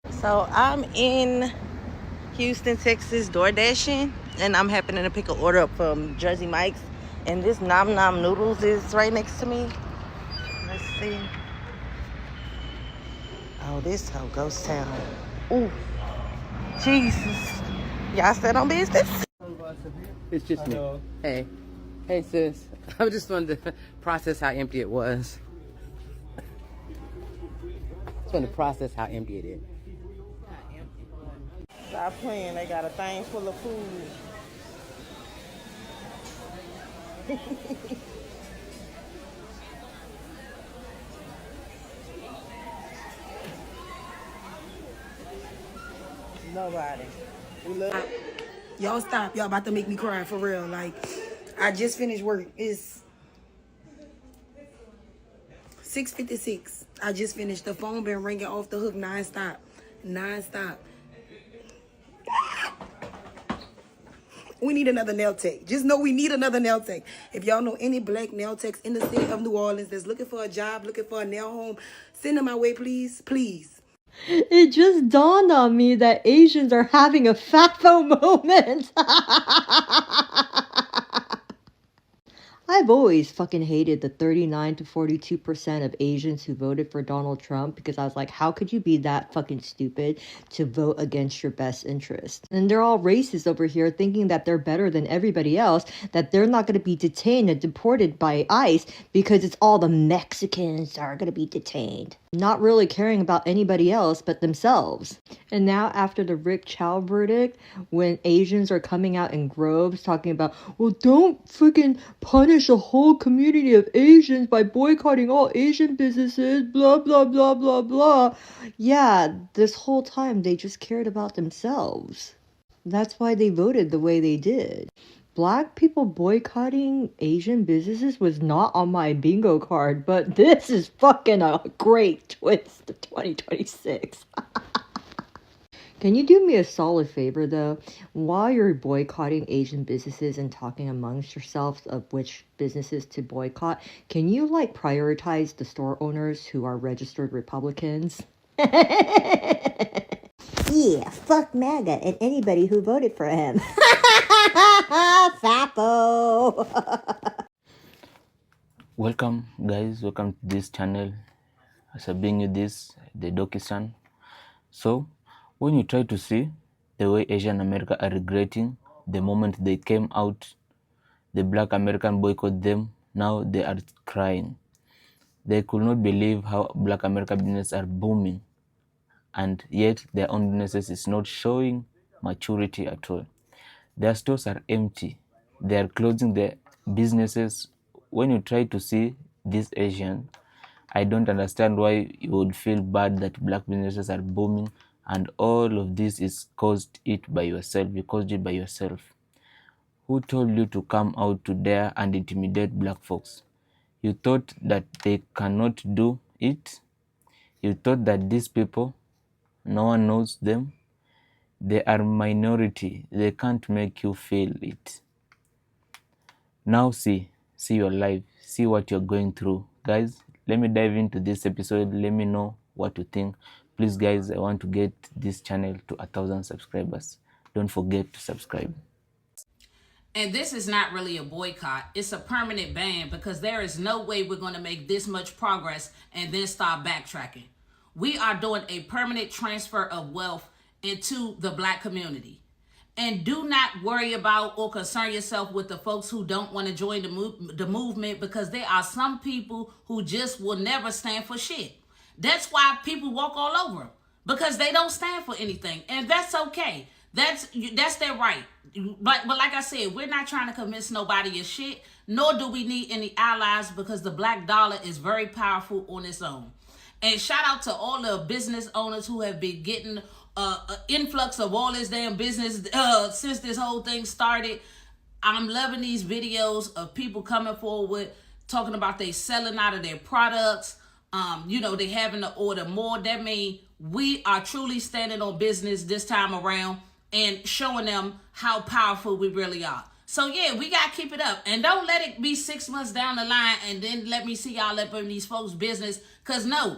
So I'm in Houston, Texas, door dashing, and I'm happening to pick an order up from Jersey Mike's. And this Nom Nom Noodles is right next to me. Let's see. Oh, this hoe ghost town. Ooh, Jesus. Y'all stand on business? It's just me. Hey. Hey, sis. I just wanted to process how empty it was. Just wanted to process how empty it is. Stop playing. They got a thing full of food. Nobody. We love. Y'all stop. Y'all about to make me cry for real. Like, I just finished work. It's 6:56. I just finished. The phone been ringing off the hook nonstop. Nonstop. We need another nail tech. Just know we need another nail tech. If y'all know any black nail techs in the city of New Orleans that's looking for a job, looking for a nail home, send them my way, please. Please. It just dawned on me that Asians are having a FAFO moment. I've always fucking hated the 39 to 42% of Asians who voted for Donald Trump because I was like, how could you be that fucking stupid to vote against your best interest? And they're all racist over here thinking that they're better than everybody else, that they're not going to be detained and deported by ICE because it's all the Mexicans that are going to be detained. Not really caring about anybody else but themselves. And now after the Rick Chow verdict, when Asians are coming out in groves talking about, well, don't freaking punish a whole community of Asians by boycotting all Asian businesses, blah, blah, blah, blah, blah. Yeah, this whole time they just cared about themselves. That's why they voted the way they did. Black people boycotting Asian businesses was not on my bingo card, but this is fucking a great twist of 2026. Can you do me a solid favor though? While you're boycotting Asian businesses and talking amongst yourselves of which businesses to boycott, can you like prioritize the store owners who are registered Republicans? Yeah, fuck MAGA and anybody who voted for him. Sapo. Welcome guys, welcome to this channel. As I bring you this, the Dokistan. So when you try to see the way Asian America are regretting the moment they came out, the black American boycott them, now they are crying. They could not believe how black American businesses are booming, and yet their own businesses is not showing maturity at all. Their stores are empty. They are closing their businesses. When you try to see this Asian, I don't understand why you would feel bad that black businesses are booming, and all of this is caused it by yourself. You caused it by yourself. Who told you to come out to dare and intimidate black folks? You thought that they cannot do it? You thought that these people, no one knows them? They are minority. They can't make you feel it. Now see your life, see what you're going through. Guys, let me dive into this episode. Let me know what you think. Please guys, I want to get this channel to 1,000 subscribers. Don't forget to subscribe. And this is not really a boycott. It's a permanent ban because there is no way we're going to make this much progress and then start backtracking. We are doing a permanent transfer of wealth into the black community. And do not worry about or concern yourself with the folks who don't want to join the movement, because there are some people who just will never stand for shit. That's why people walk all over them, because they don't stand for anything. And that's okay. That's their right. But like I said, we're not trying to convince nobody of shit, nor do we need any allies, because the black dollar is very powerful on its own. And shout out to all the business owners who have been getting an influx of all this damn business since this whole thing started. I'm loving these videos of people coming forward talking about they selling out of their products. They having to order more. That means we are truly standing on business this time around and showing them how powerful we really are. So yeah, we gotta keep it up, and don't let it be 6 months down the line and then let me see y'all up in these folks' business. Cause no,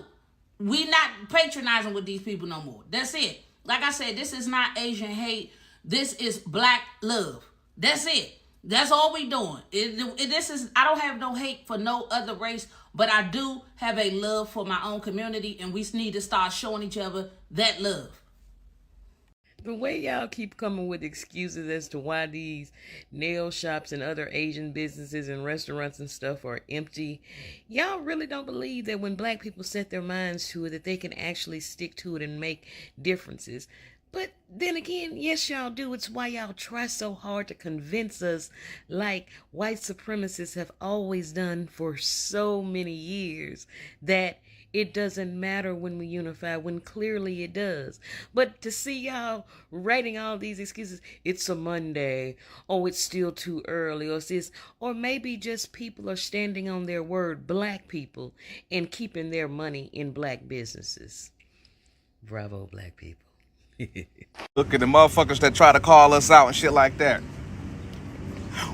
We not patronizing with these people no more. That's it. Like I said, this is not Asian hate. This is black love. That's it. That's all we doing. I don't have no hate for no other race, but I do have a love for my own community, and we need to start showing each other that love. The way y'all keep coming with excuses as to why these nail shops and other Asian businesses and restaurants and stuff are empty, y'all really don't believe that when black people set their minds to it, that they can actually stick to it and make differences. But then again, yes, y'all do. It's why y'all try so hard to convince us, like white supremacists have always done for so many years, that it doesn't matter when we unify, when clearly it does. But to see y'all writing all these excuses, it's a Monday, oh, it's still too early, or this, or maybe just people are standing on their word, black people, and keeping their money in black businesses. Bravo, black people. Look at the motherfuckers that try to call us out and shit like that.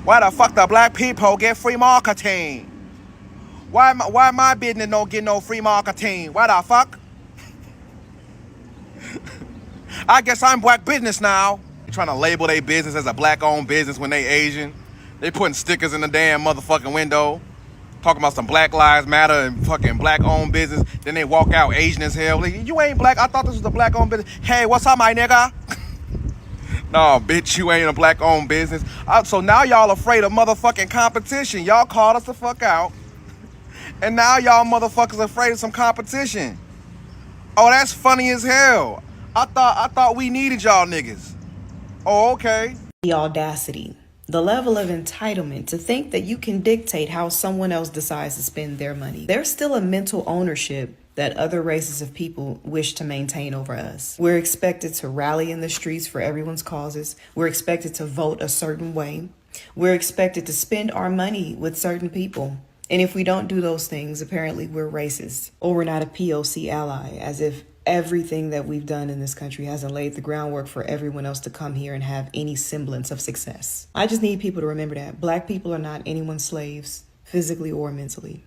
Why the fuck the black people get free marketing? Why my business don't get no free marketing? Why the fuck? I guess I'm black business now. They're trying to label their business as a black-owned business when they Asian. They putting stickers in the damn motherfucking window, talking about some Black Lives Matter and fucking black-owned business. Then they walk out Asian as hell. Like, you ain't black. I thought this was a black-owned business. Hey, what's up, my nigga? No, bitch, you ain't a black-owned business. So now y'all afraid of motherfucking competition. Y'all called us the fuck out. And now y'all motherfuckers afraid of some competition. Oh, that's funny as hell. I thought we needed y'all niggas. Oh, okay. The audacity, the level of entitlement to think that you can dictate how someone else decides to spend their money. There's still a mental ownership that other races of people wish to maintain over us. We're expected to rally in the streets for everyone's causes. We're expected to vote a certain way. We're expected to spend our money with certain people. And if we don't do those things, apparently we're racist or we're not a POC ally, as if everything that we've done in this country hasn't laid the groundwork for everyone else to come here and have any semblance of success. I just need people to remember that black people are not anyone's slaves, physically or mentally.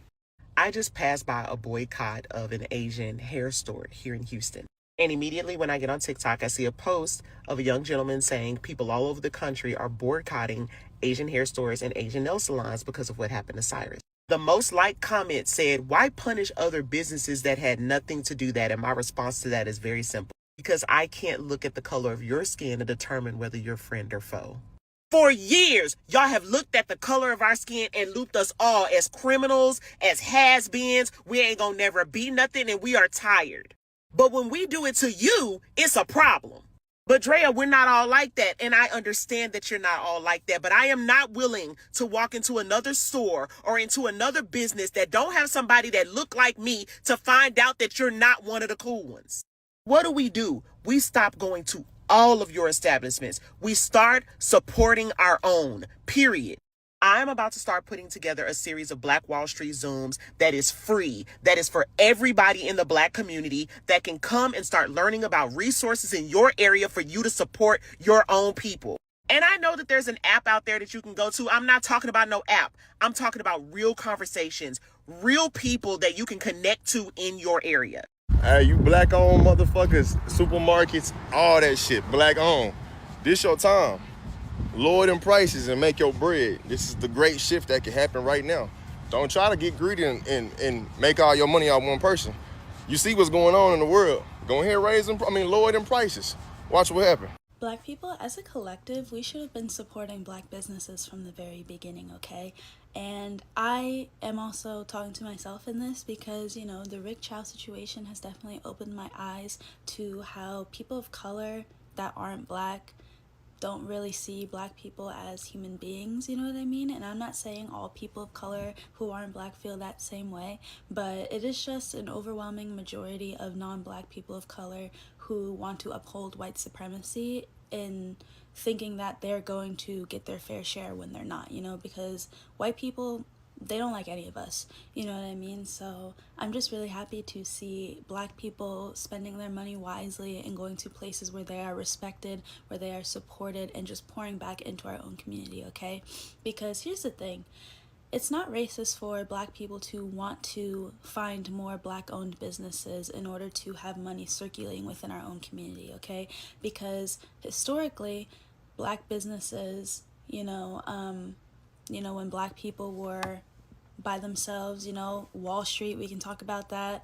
I just passed by a boycott of an Asian hair store here in Houston. And immediately when I get on TikTok, I see a post of a young gentleman saying people all over the country are boycotting Asian hair stores and Asian nail salons because of what happened to Cyrus. The most liked comment said, why punish other businesses that had nothing to do that? And my response to that is very simple. Because I can't look at the color of your skin to determine whether you're friend or foe. For years, y'all have looked at the color of our skin and looped us all as criminals, as has-beens. We ain't gonna never be nothing and we are tired. But when we do it to you, it's a problem. But Drea, we're not all like that. And I understand that you're not all like that. But I am not willing to walk into another store or into another business that don't have somebody that look like me to find out that you're not one of the cool ones. What do? We stop going to all of your establishments. We start supporting our own, period. I'm about to start putting together a series of Black Wall Street Zooms that is free, that is for everybody in the Black community that can come and start learning about resources in your area for you to support your own people. And I know that there's an app out there that you can go to. I'm not talking about no app. I'm talking about real conversations, real people that you can connect to in your area. Hey, you black-owned motherfuckers, supermarkets, all that shit, black-owned. This your time. Lower them prices and make your bread. This is the great shift that can happen right now. Don't try to get greedy and make all your money out one person. You see what's going on in the world. Go ahead and lower them prices. Watch what happens. Black people, as a collective, we should have been supporting Black businesses from the very beginning, okay? And I am also talking to myself in this because, you know, the Rick Chow situation has definitely opened my eyes to how people of color that aren't Black don't really see Black people as human beings, you know what I mean? And I'm not saying all people of color who aren't Black feel that same way, but it is just an overwhelming majority of non-Black people of color who want to uphold white supremacy in thinking that they're going to get their fair share when they're not, you know, because white people, they don't like any of us, you know what I mean? So I'm just really happy to see Black people spending their money wisely and going to places where they are respected, where they are supported, and just pouring back into our own community, okay? Because here's the thing. it's not racist for black people to want to find more black owned businesses in order to have money circulating within our own community, okay? Because historically, black businesses, when black people were by themselves, Wall Street, we can talk about that,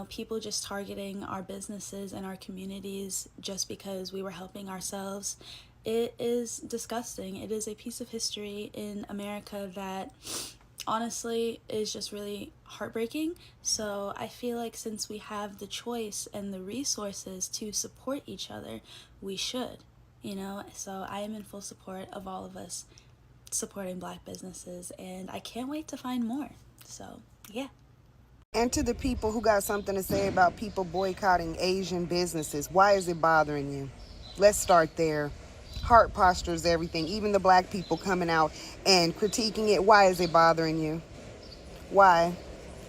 people just targeting our businesses and our communities just because we were helping ourselves. It is disgusting. It is a piece of history in America that honestly is just really heartbreaking. So I feel like since we have the choice and the resources to support each other, we should, So I am in full support of all of us supporting black businesses, and I can't wait to find more. So, yeah. And to the people who got something to say about people boycotting Asian businesses, why is it bothering you? Let's start there. Heart posture is everything. Even the black people coming out and critiquing it, why is it bothering you? Why?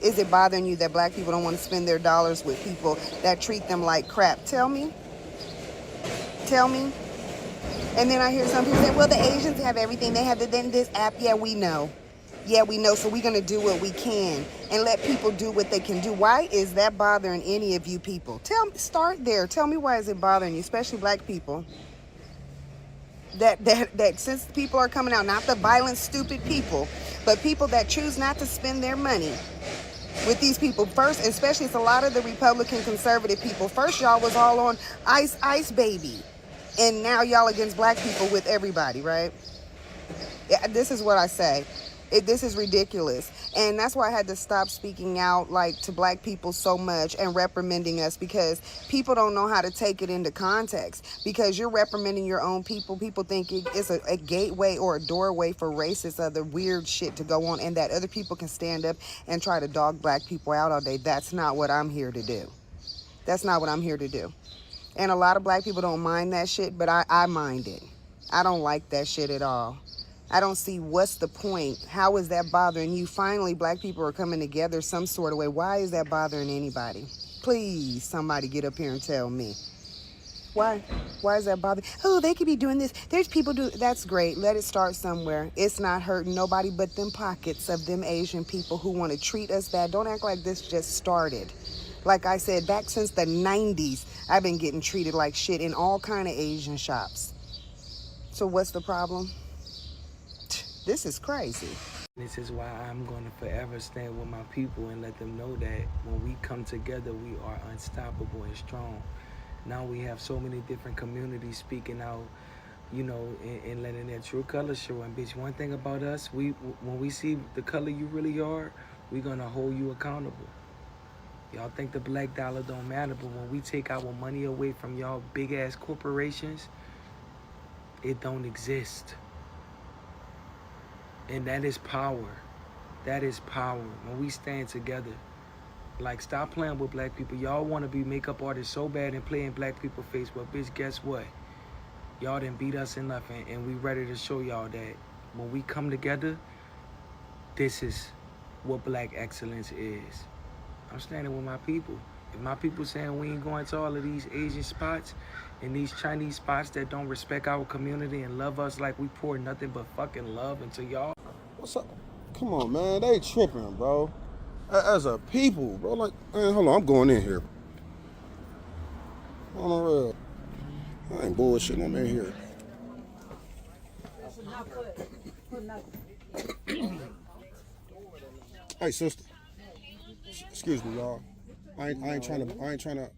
Is it bothering you that black people don't want to spend their dollars with people that treat them like crap? Tell me. Tell me. And then I hear some people say, well, the Asians have everything. They have this app. Yeah, we know. Yeah, we know. So we're going to do what we can and let people do what they can do. Why is that bothering any of you people? Start there. Tell me, why is it bothering you, especially black people? That since people are coming out, not the violent, stupid people, but people that choose not to spend their money with these people. First, especially it's a lot of the Republican conservative people. First, y'all was all on Ice Baby. And now y'all against black people with everybody, right? Yeah, this is what I say. This is ridiculous. And that's why I had to stop speaking out to black people so much and reprimanding us, because people don't know how to take it into context. Because you're reprimanding your own people. People think it's a gateway or a doorway for racist, other weird shit to go on, and that other people can stand up and try to dog black people out all day. That's not what I'm here to do. That's not what I'm here to do. And a lot of black people don't mind that shit, but I mind it. I don't like that shit at all. I don't see what's the point. How is that bothering you? Finally, black people are coming together some sort of way. Why is that bothering anybody? Please, somebody get up here and tell me. Why? Why is that bothering? Oh, they could be doing this. There's people do. That's great. Let it start somewhere. It's not hurting nobody but them pockets of them Asian people who want to treat us bad. Don't act like this just started. Like I said, back since the 90s, I've been getting treated like shit in all kind of Asian shops. So what's the problem? This is crazy. This is why I'm going to forever stand with my people and let them know that when we come together, we are unstoppable and strong. Now we have so many different communities speaking out, and letting their true colors show. And bitch, one thing about us, when we see the color you really are, we're going to hold you accountable. Y'all think the black dollar don't matter, but when we take our money away from y'all big-ass corporations, it don't exist. And that is power. That is power. When we stand together. Stop playing with black people. Y'all want to be makeup artists so bad and play in black people's face, but bitch, guess what? Y'all done beat us enough, and we ready to show y'all that when we come together, this is what black excellence is. I'm standing with my people. If my people saying we ain't going to all of these Asian spots and these Chinese spots that don't respect our community and love us like we pour nothing but fucking love into y'all. What's up? Come on, man. They tripping, bro. As a people, bro. Man, hold on. I'm going in here. On the real. I ain't bullshitting. I'm in here. Hey, sister. Excuse me, y'all. I ain't trying to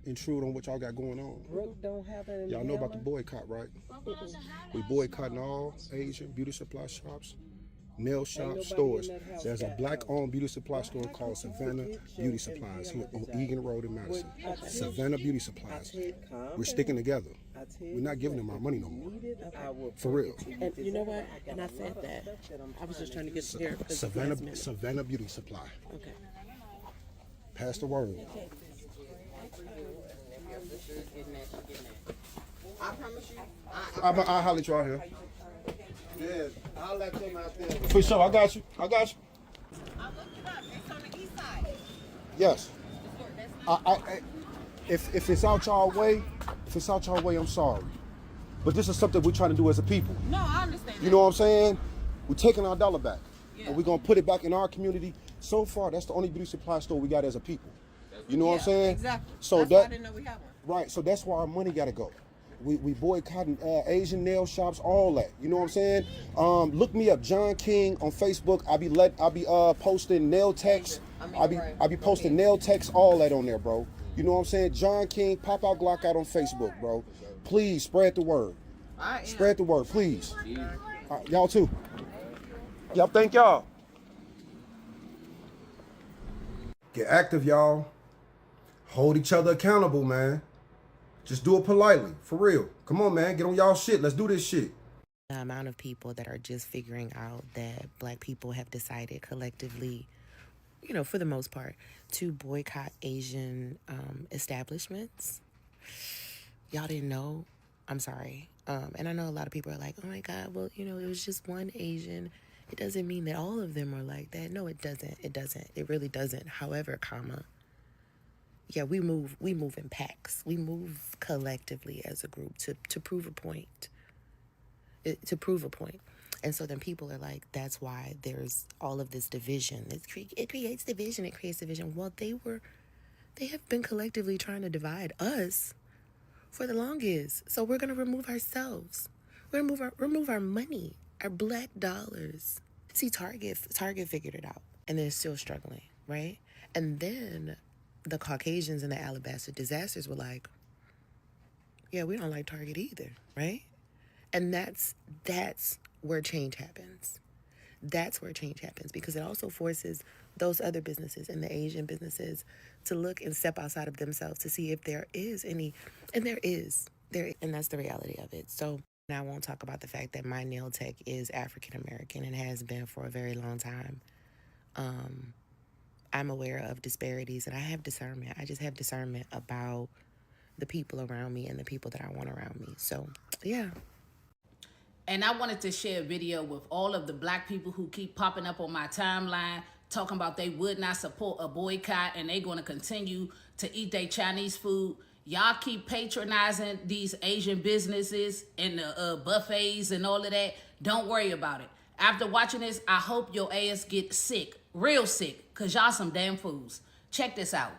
intrude on what y'all got going on. Y'all know about the boycott, right? We boycotting all Asian beauty supply shops, nail shops, stores. There's a black-owned beauty supply store called Savannah Beauty Supplies here on Egan Road in Madison. Savannah Beauty Supplies. We're sticking together. We're not giving them our money no more. For real. And you know what? And I said that. I was just trying to get here. Savannah Beauty Supply. Okay. Pass the word. I promise you. I'll holler at you out here. Yeah, I'll let them out there. For sure, I got you. I looked it up. It's on the east side. Yes. If it's out y'all way, I'm sorry. But this is something we're trying to do as a people. No, I understand. You know what I'm saying? We're taking our dollar back. and we're gonna put it back in our community. So far, that's the only beauty supply store we got as a people. You know what I'm saying? Exactly. So that's why I didn't know we had one. Right. So that's where our money gotta go. We boycotting Asian nail shops, all that. You know what I'm saying? Look me up, John King on Facebook. I be posting nail techs. I be posting nail techs, all that on there, bro. You know what I'm saying? John King, pop out Glock out on Facebook, bro. Please spread the word. Spread the word, please. Y'all too. Y'all, thank y'all. Get active, y'all. Hold each other accountable, man. Just do it politely, for real. Come on, man, get on y'all shit. Let's do this shit. The amount of people that are just figuring out that Black people have decided collectively, you know, for the most part, to boycott Asian establishments. Y'all didn't know? I'm sorry. And I know a lot of people are like, oh my God, well, you know, it was just one Asian. It doesn't mean that all of them are like that. No, it doesn't. It doesn't. It really doesn't. However, yeah, we move in packs. We move collectively as a group to prove a point. To prove a point. And so then people are like, that's why there's all of this division. It creates division. It creates division. Well, they have been collectively trying to divide us for the longest. So we're going to remove ourselves. We're going to remove our money, our Black dollars. See, Target figured it out, and they're still struggling, right? And then the Caucasians and the Alabaster disasters were like, yeah, we don't like Target either, right? And that's where change happens. That's where change happens, because it also forces those other businesses and the Asian businesses to look and step outside of themselves to see if there is any, and there is, and that's the reality of it. So now I won't talk about the fact that my nail tech is African American and has been for a very long time. I'm aware of disparities, and I have discernment. I just have discernment about the people around me and the people that I want around me. So, yeah. And I wanted to share a video with all of the Black people who keep popping up on my timeline talking about they would not support a boycott and they're going to continue to eat their Chinese food. Y'all keep patronizing these Asian businesses and the buffets and all of that. Don't worry about it. After watching this, I hope your ass get sick, real sick, because y'all some damn fools. Check this out.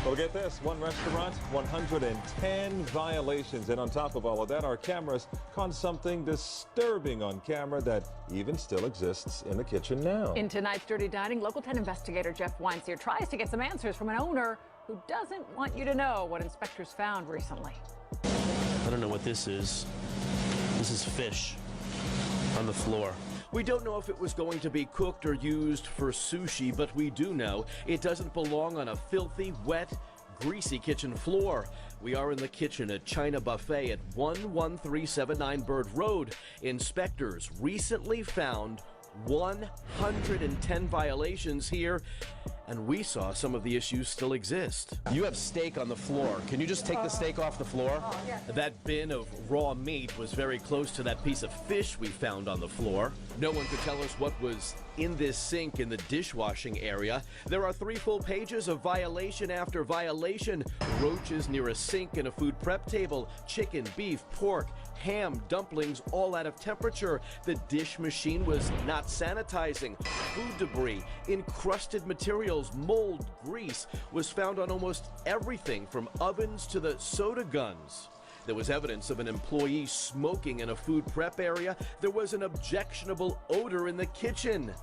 Well, get this, one restaurant, 110 violations. And on top of all of that, our cameras caught something disturbing on camera that even still exists in the kitchen now. In tonight's Dirty Dining, Local 10 investigator Jeff Weinstein tries to get some answers from an owner who doesn't want you to know what inspectors found recently. I don't know what this is. This is fish on the floor. We don't know if it was going to be cooked or used for sushi, but we do know it doesn't belong on a filthy, wet, greasy kitchen floor. We are in the kitchen at China Buffet at 11379 Bird Road. Inspectors recently found 110 violations here, and we saw some of the issues still exist. You have steak on the floor. Can you just take the steak off the floor? That bin of raw meat was very close to that piece of fish we found on the floor. No one could tell us what was in this sink in the dishwashing area. There are 3 full pages of violation after violation. Roaches near a sink and a food prep table, chicken, beef, pork, ham, dumplings, all out of temperature. The dish machine was not sanitizing. Food debris, encrusted materials, mold, grease was found on almost everything from ovens to the soda guns. There was evidence of an employee smoking in a food prep area. There was an objectionable odor in the kitchen.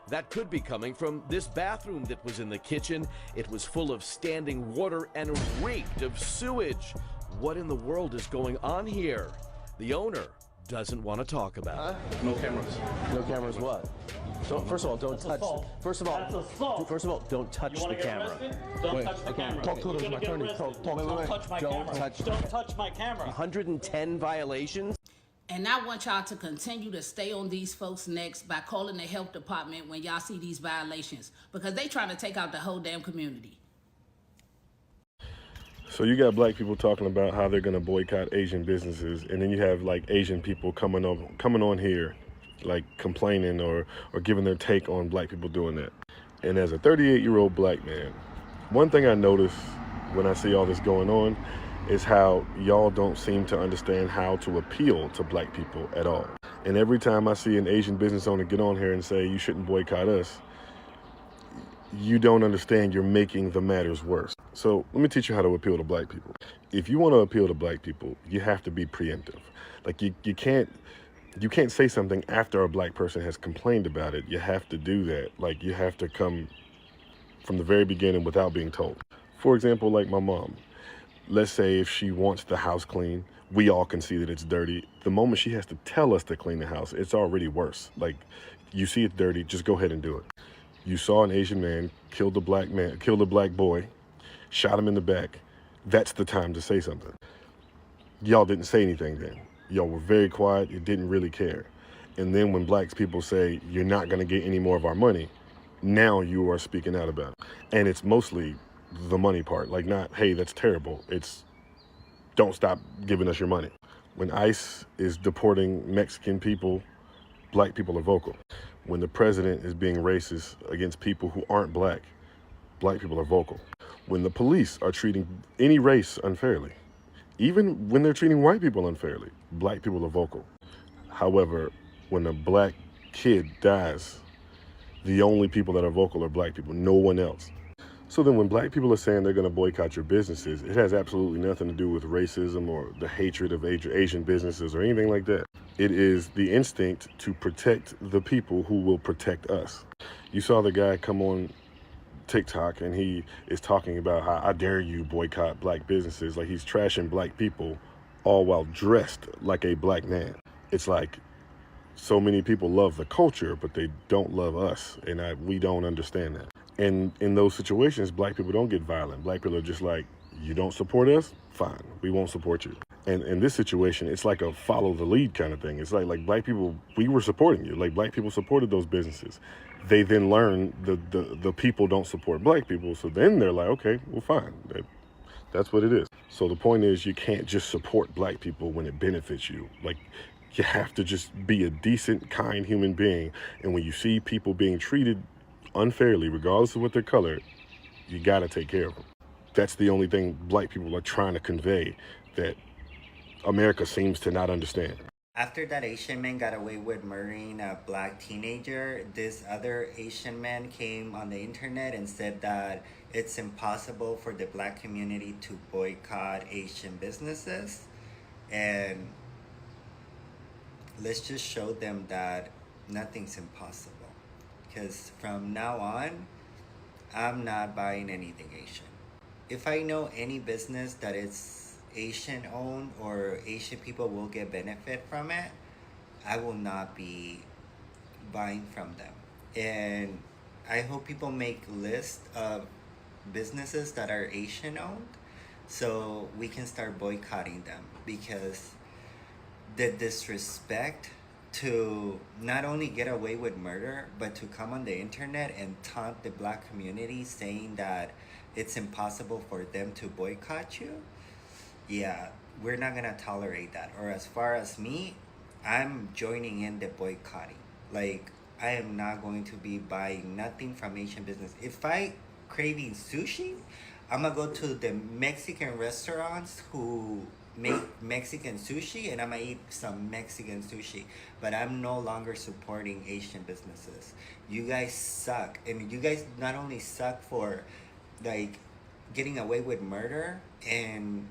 That could be coming from this bathroom that was in the kitchen. It was full of standing water and reeked of sewage. What in the world is going on here? The owner doesn't want to talk about it. No cameras. No cameras what? First of all, don't touch. First of all, don't touch the camera. Don't touch the camera. Talk to my attorney. Don't touch my camera. Don't touch my camera. 110 violations. And I want y'all to continue to stay on these folks' necks by calling the health department when y'all see these violations, because they trying to take out the whole damn community. So you got Black people talking about how they're going to boycott Asian businesses, and then you have like Asian people coming on here, like complaining or giving their take on Black people doing that. And as a 38-year-old Black man, one thing I notice when I see all this going on is how y'all don't seem to understand how to appeal to Black people at all. And every time I see an Asian business owner get on here and say you shouldn't boycott us, you don't understand, you're making the matters worse. So let me teach you how to appeal to black people. If you want to appeal to black people, you have to be preemptive. Like you can't say something after a black person has complained about it. You have to do that. Like you have to come from the very beginning without being told. For example, like my mom. Let's say if she wants the house clean, we all can see that it's dirty. The moment she has to tell us to clean the house, it's already worse. Like, you see it's dirty, just go ahead and do it. You saw an Asian man kill a black boy, shot him in the back. That's the time to say something. Y'all didn't say anything then. Y'all were very quiet, you didn't really care. And then when black people say, you're not gonna get any more of our money, now you are speaking out about it. And it's mostly the money part, like not, hey, that's terrible. It's, don't stop giving us your money. When ICE is deporting Mexican people, black people are vocal. When the president is being racist against people who aren't black people are vocal. When the police are treating any race unfairly, even when they're treating white people unfairly, black people are vocal. However, when a black kid dies, the only people that are vocal are black people, no one else. So then when black people are saying they're going to boycott your businesses, it has absolutely nothing to do with racism or the hatred of Asian businesses or anything like that. It is the instinct to protect the people who will protect us. You saw the guy come on TikTok and he is talking about how dare you boycott black businesses, like he's trashing black people all while dressed like a black man. It's like so many people love the culture, but they don't love us, and we don't understand that. And in those situations, black people don't get violent. Black people are just like, you don't support us? Fine, we won't support you. And in this situation, it's like a follow the lead kind of thing. It's like black people, we were supporting you. Like black people supported those businesses. They then learn the people don't support black people. So then they're like, okay, well, fine. That's what it is. So the point is, you can't just support black people when it benefits you. Like, you have to just be a decent, kind human being. And when you see people being treated unfairly, regardless of what their color, you gotta take care of them. That's the only thing black people are trying to convey that America seems to not understand. After that Asian man got away with murdering a black teenager, this other Asian man came on the internet and said that it's impossible for the black community to boycott Asian businesses. And let's just show them that nothing's impossible. Because from now on, I'm not buying anything Asian. If I know any business that is Asian owned or Asian people will get benefit from it, I will not be buying from them. And I hope people make lists of businesses that are Asian owned so we can start boycotting them, because the disrespect to not only get away with murder, but to come on the internet and taunt the black community saying that it's impossible for them to boycott you. Yeah, we're not gonna tolerate that. Or as far as me, I'm joining in the boycotting. Like, I am not going to be buying nothing from Asian business. If I craving sushi, I'm gonna go to the Mexican restaurants who make Mexican sushi, and I'm gonna eat some Mexican sushi. But I'm no longer supporting Asian businesses. You guys suck. And you guys not only suck for like getting away with murder and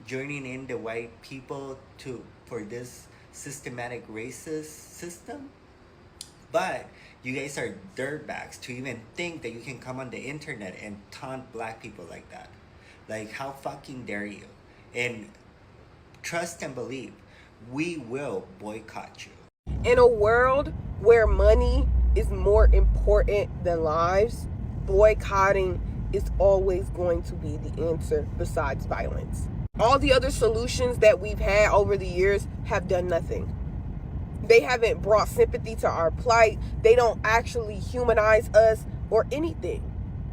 joining in the white people for this systematic racist system, but you guys are dirtbags to even think that you can come on the internet and taunt black people like that. Like, how fucking dare you? And trust and believe, we will boycott you. In a world where money is more important than lives, boycotting is always going to be the answer besides violence. All the other solutions that we've had over the years have done nothing. They haven't brought sympathy to our plight. They don't actually humanize us or anything.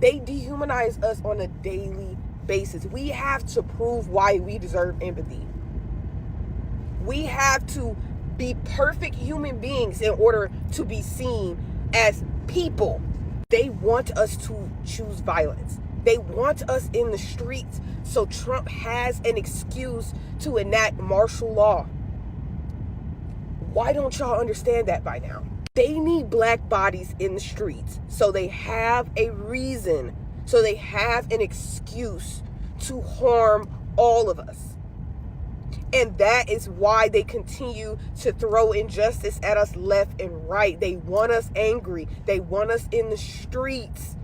They dehumanize us on a daily basis. We have to prove why we deserve empathy. We have to be perfect human beings in order to be seen as people. They want us to choose violence. They want us in the streets, so Trump has an excuse to enact martial law. Why don't y'all understand that by now? They need black bodies in the streets so they have a reason, so they have an excuse to harm all of us. And that is why they continue to throw injustice at us left and right. They want us angry. They want us in the streets.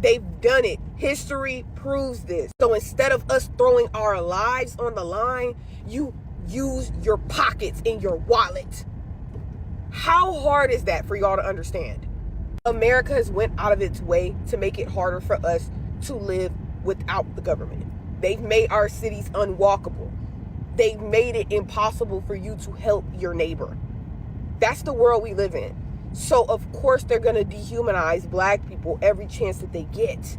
They've done it. History proves this. So instead of us throwing our lives on the line, you use your pockets in your wallet. How hard is that for y'all to understand? America has went out of its way to make it harder for us to live without the government. They've made our cities unwalkable. They've made it impossible for you to help your neighbor. That's the world we live in. So of course they're going to dehumanize black people every chance that they get.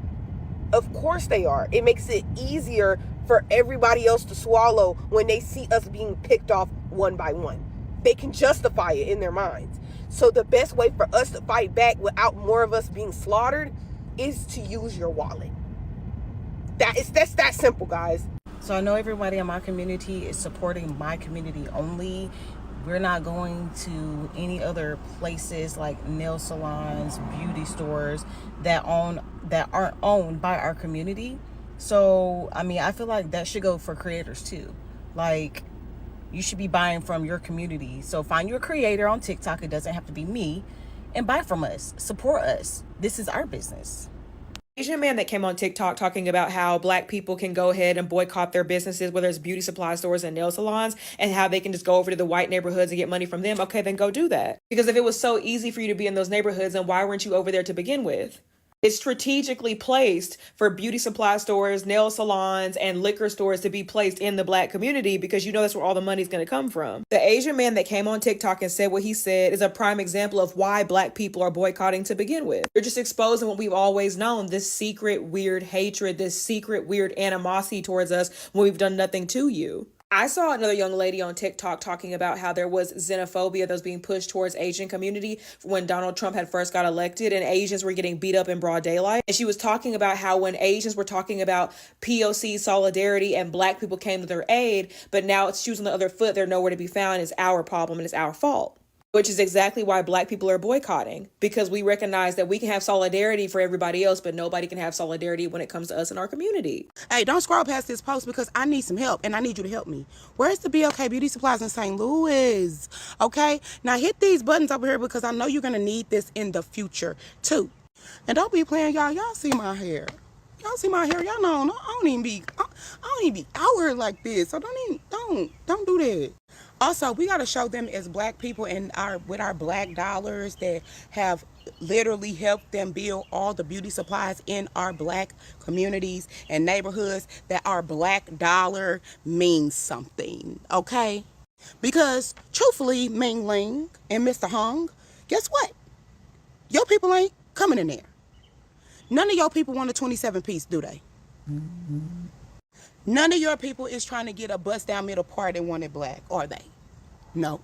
Of course they are. It makes it easier for everybody else to swallow when they see us being picked off one by one. They can justify it in their minds. So the best way for us to fight back without more of us being slaughtered is to use your wallet. That's that simple, guys. So I know everybody in my community is supporting my community only. We're not going to any other places like nail salons, beauty stores that aren't owned by our community. So, I mean, I feel like that should go for creators too. Like, you should be buying from your community. So find your creator on TikTok. It doesn't have to be me. And buy from us. Support us. This is our business. Asian man that came on TikTok talking about how black people can go ahead and boycott their businesses, whether it's beauty supply stores and nail salons, and how they can just go over to the white neighborhoods and get money from them. Okay, then go do that. Because if it was so easy for you to be in those neighborhoods, then why weren't you over there to begin with? It's strategically placed for beauty supply stores, nail salons, and liquor stores to be placed in the black community because you know that's where all the money's going to come from. The Asian man that came on TikTok and said what he said is a prime example of why black people are boycotting to begin with. They're just exposing what we've always known, this secret weird hatred, this secret weird animosity towards us when we've done nothing to you. I saw another young lady on TikTok talking about how there was xenophobia that was being pushed towards Asian community when Donald Trump had first got elected and Asians were getting beat up in broad daylight. And she was talking about how when Asians were talking about POC solidarity and black people came to their aid, but now it's shoes on the other foot, they're nowhere to be found. It's our problem and it's our fault. Which is exactly why black people are boycotting, because we recognize that we can have solidarity for everybody else, but nobody can have solidarity when it comes to us in our community. Hey, don't scroll past this post because I need some help and I need you to help me. Where's the BLK Beauty Supplies in St. Louis? Okay, now hit these buttons over here because I know you're going to need this in the future too. And don't be playing, y'all. Y'all see my hair. Y'all see my hair. Y'all know I don't even be out here like this. So don't do that. Also, we got to show them as black people and with our black dollars that have literally helped them build all the beauty supplies in our black communities and neighborhoods that our black dollar means something, okay? Because truthfully, Ming Ling and Mr. Hung, guess what? Your people ain't coming in there. None of your people want a 27-piece, do they? Mm-hmm. None of your people is trying to get a bust down middle part and want it black, are they? No.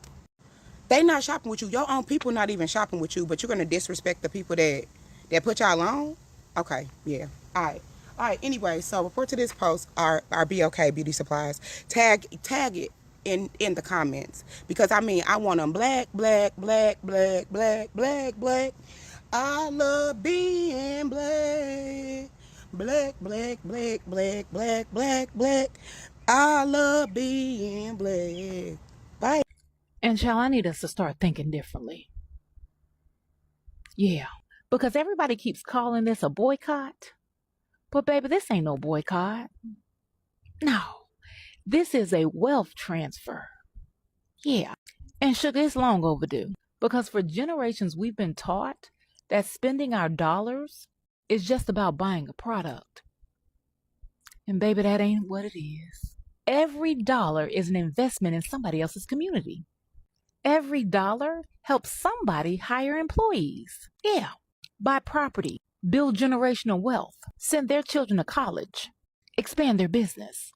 They not shopping with you. Your own people not even shopping with you, but you're going to disrespect the people that put y'all on? Okay, yeah. All right, anyway, so report to this post, our BLK Beauty Supplies. Tag it in the comments. Because, I mean, I want them black, black, black, black, black, black, black. I love being black. Black, black, black, black, black, black, black. I love being black. Bye. And child, I need us to start thinking differently. Yeah, because everybody keeps calling this a boycott. But baby, this ain't no boycott. No, this is a wealth transfer. Yeah, and sugar, it's long overdue. Because for generations we've been taught that spending our dollars is just about buying a product. And baby, that ain't what it is. Every dollar is an investment in somebody else's community. Every dollar helps somebody hire employees. Yeah, buy property, build generational wealth, send their children to college, expand their business.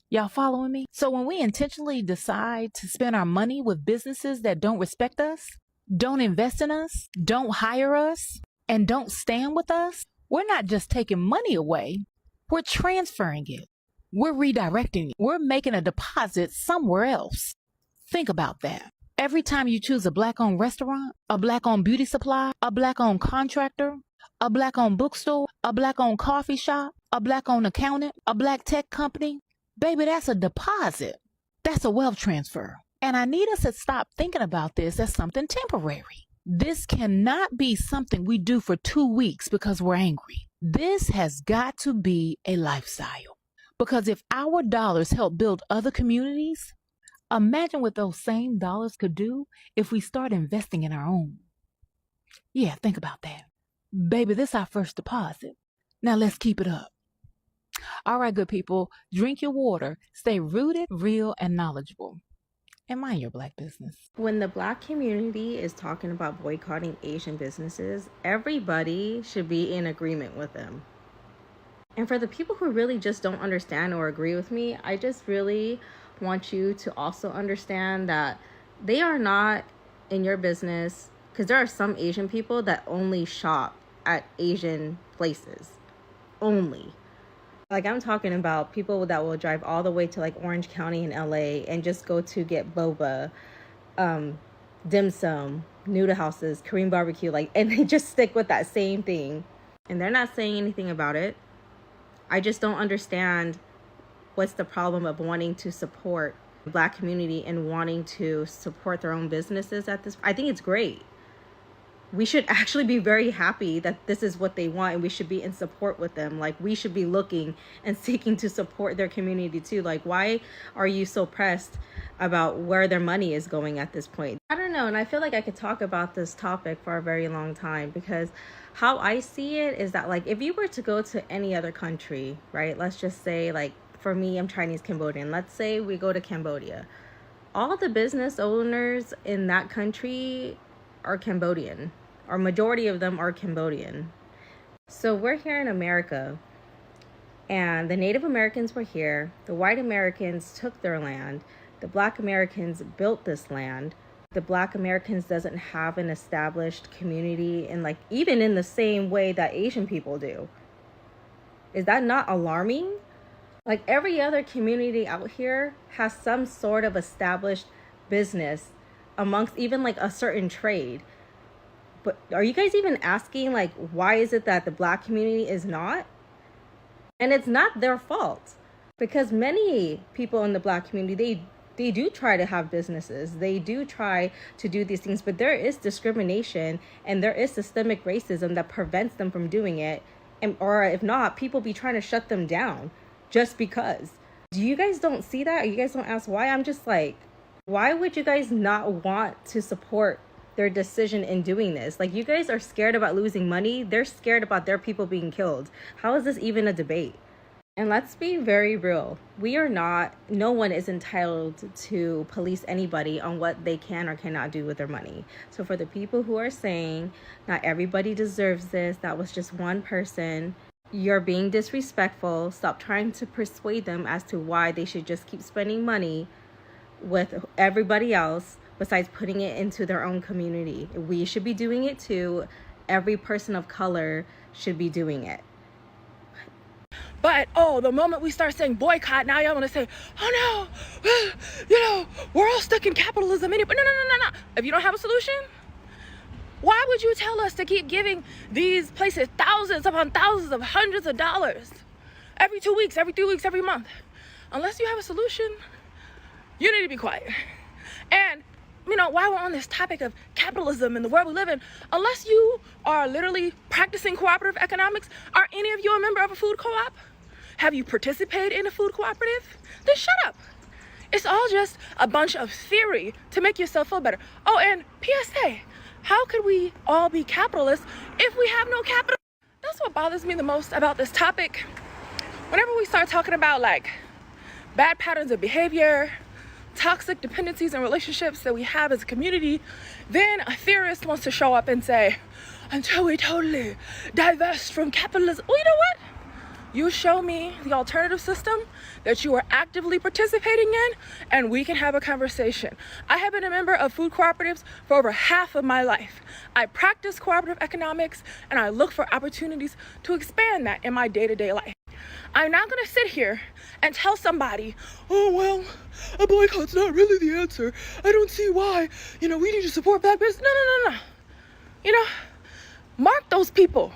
Y'all following me? So when we intentionally decide to spend our money with businesses that don't respect us, don't invest in us, don't hire us, and don't stand with us, we're not just taking money away, we're transferring it. We're redirecting it. We're making a deposit somewhere else. Think about that. Every time you choose a Black-owned restaurant, a Black-owned beauty supply, a Black-owned contractor, a Black-owned bookstore, a Black-owned coffee shop, a Black-owned accountant, a Black tech company, baby, that's a deposit. That's a wealth transfer. And I need us to stop thinking about this as something temporary. This cannot be something we do for 2 weeks because we're angry. This has got to be a lifestyle. Because if our dollars help build other communities, imagine what those same dollars could do if we start investing in our own. Yeah, think about that. Baby, this is our first deposit. Now let's keep it up. All right, good people, drink your water, stay rooted, real, and knowledgeable. And mind your Black business. When the Black community is talking about boycotting Asian businesses, everybody should be in agreement with them. And for the people who really just don't understand or agree with me, I just really want you to also understand that they are not in your business, because there are some Asian people that only shop at Asian places. Only. Like, I'm talking about people that will drive all the way to like Orange County in LA and just go to get boba, dim sum, noodle houses, Korean barbecue, like, and they just stick with that same thing. And they're not saying anything about it. I just don't understand what's the problem of wanting to support the Black community and wanting to support their own businesses at this. I think it's great. We should actually be very happy that this is what they want, and we should be in support with them. Like, we should be looking and seeking to support their community too. Like, why are you so pressed about where their money is going at this point? I don't know. And I feel like I could talk about this topic for a very long time, because how I see it is that, like, if you were to go to any other country, right? Let's just say, like, for me, I'm Chinese Cambodian. Let's say we go to Cambodia. All the business owners in that country are Cambodian, or majority of them are Cambodian. So we're here in America, and the Native Americans were here. The white Americans took their land. The Black Americans built this land. The Black Americans doesn't have an established community, and like even in the same way that Asian people do. Is that not alarming? Like, every other community out here has some sort of established business amongst even like a certain trade. But are you guys even asking, like, why is it that the Black community is not? And it's not their fault, because many people in the Black community, they do try to have businesses. They do try to do these things, but there is discrimination and there is systemic racism that prevents them from doing it. And, or if not, people be trying to shut them down just because. Do you guys don't see that? Or you guys don't ask why? I'm just like, why would you guys not want to support their decision in doing this? Like, you guys are scared about losing money. They're scared about their people being killed. How is this even a debate? And let's be very real. No one is entitled to police anybody on what they can or cannot do with their money. So for the people who are saying not everybody deserves this, that was just one person, you're being disrespectful. Stop trying to persuade them as to why they should just keep spending money with everybody else besides putting it into their own community. We should be doing it too. Every person of color should be doing it. But, the moment we start saying boycott, now y'all want to say, oh no, we're all stuck in capitalism. But no. If you don't have a solution, why would you tell us to keep giving these places thousands upon thousands of hundreds of dollars every 2 weeks, every 3 weeks, every month? Unless you have a solution, you need to be quiet. And while we're on this topic of capitalism and the world we live in, unless you are literally practicing cooperative economics, are any of you a member of a food co-op? Have you participated in a food cooperative? Then shut up. It's all just a bunch of theory to make yourself feel better. Oh, and PSA, how could we all be capitalists if we have no capital? That's what bothers me the most about this topic. Whenever we start talking about like bad patterns of behavior, toxic dependencies and relationships that we have as a community, then a theorist wants to show up and say, until we totally divest from capitalism. Well, you know what? You show me the alternative system that you are actively participating in, and we can have a conversation. I have been a member of food cooperatives for over half of my life. I practice cooperative economics, and I look for opportunities to expand that in my day-to-day life. I'm not going to sit here and tell somebody, oh, well, boycott's not really the answer. I don't see why. We need to support black business. No. Mark those people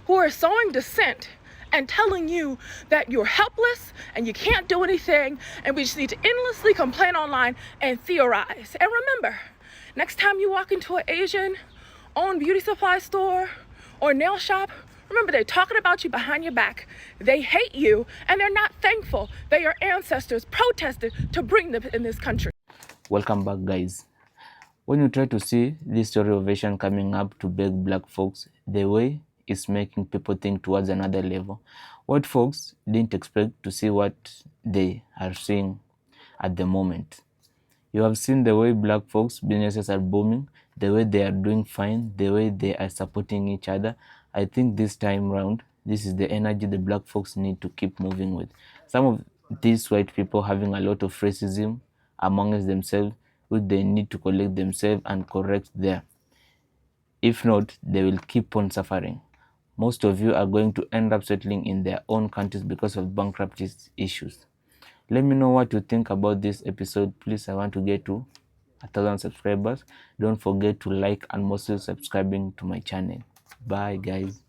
who are sowing dissent and telling you that you're helpless and you can't do anything and we just need to endlessly complain online and theorize. And remember, next time you walk into an Asian-owned beauty supply store or nail shop, remember they're talking about you behind your back. They hate you and they're not thankful that your ancestors protested to bring them in this country. Welcome back, guys. When you try to see this story of Asian coming up to beg black folks, the way it's making people think towards another level. White folks didn't expect to see what they are seeing at the moment. You have seen the way black folks' businesses are booming, the way they are doing fine, the way they are supporting each other. I think this time round, this is the energy the black folks need to keep moving with. Some of these white people having a lot of racism amongst themselves, which they need to collect themselves and correct there. If not, they will keep on suffering. Most of you are going to end up settling in their own countries because of bankruptcy issues. Let me know what you think about this episode. Please, I want to get to 1,000 subscribers. Don't forget to like and mostly subscribing to my channel. Bye, guys.